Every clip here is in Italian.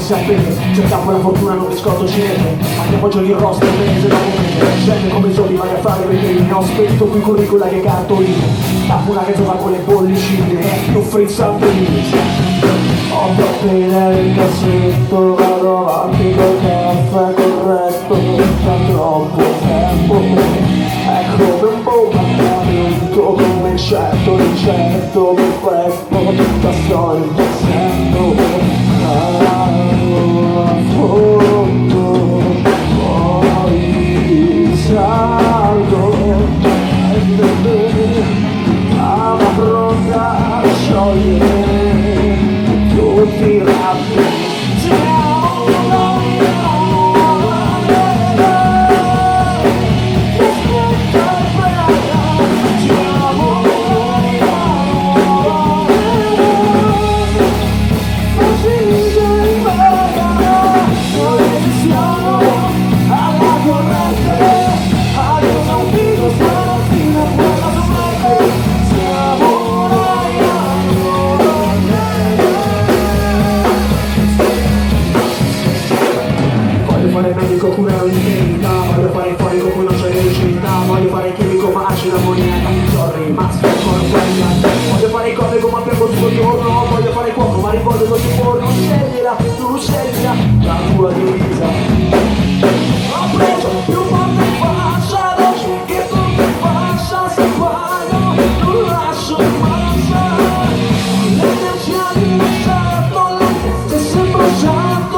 si appende, cercavo la fortuna non riscordo cinese, andiamo giochi il roster mese dopo mese, scende come i soldi vai a fare vetrine, ho spento qui curricula che cartoline, tappo una che gioca con le bollicine, più frizzante ho troppe idee nel cassetto, vado avanti col caffè corretto, da troppo tempo, è come un bombardamento, come il certo, l'incerto, perfetto, tutta storia in passetto, a fondo, poi salgo, alla pronta a sciogliere tutti i rappi. Voglio fare medico, curare l'intensità, voglio fare il fonico, cui non c'è l'electricità, voglio fare il chimico, ma acida ammoniaca, sorry, ma aspetto ancora. Voglio fare il comico, ma piango tutto il giorno, voglio fare il cuoco, ma ricordo tutto il forno, sceglila, tu sceglila, la tua divisa. Ho preso più volte in faccia, adesso che tutto in faccia, se sbaglio, non lascio in massa, l'energia di lasciato, che sembra usciato.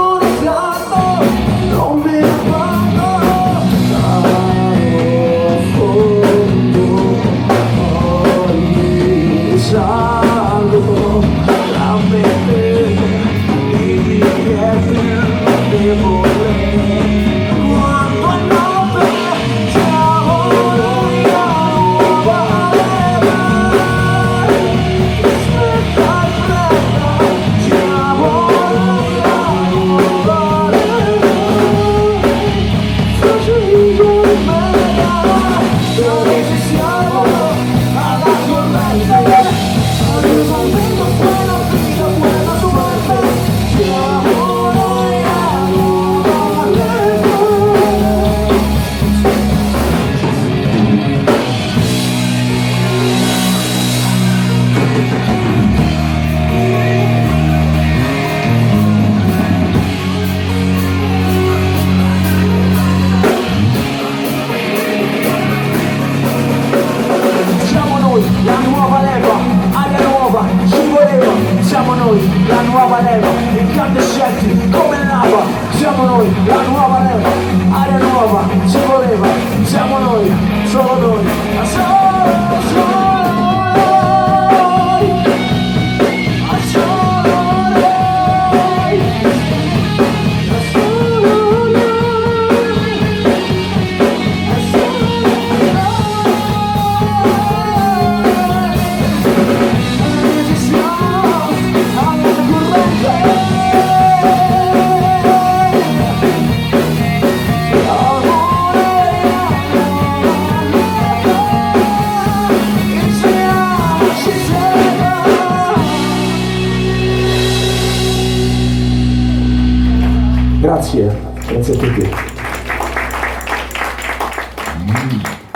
Non mi abbandono, fondo, poi salgo, la mente mi viene debole, quando è notte siamo noi a nuovare, aspetta il freddo, siamo noi a nuovare. La nuova leva, aria nuova, ci voleva, siamo noi, la nuova leva, incandescenti come lava, siamo noi, la nuova leva, aria nuova, ci voleva, siamo noi, solo noi, solo noi. Grazie a tutti.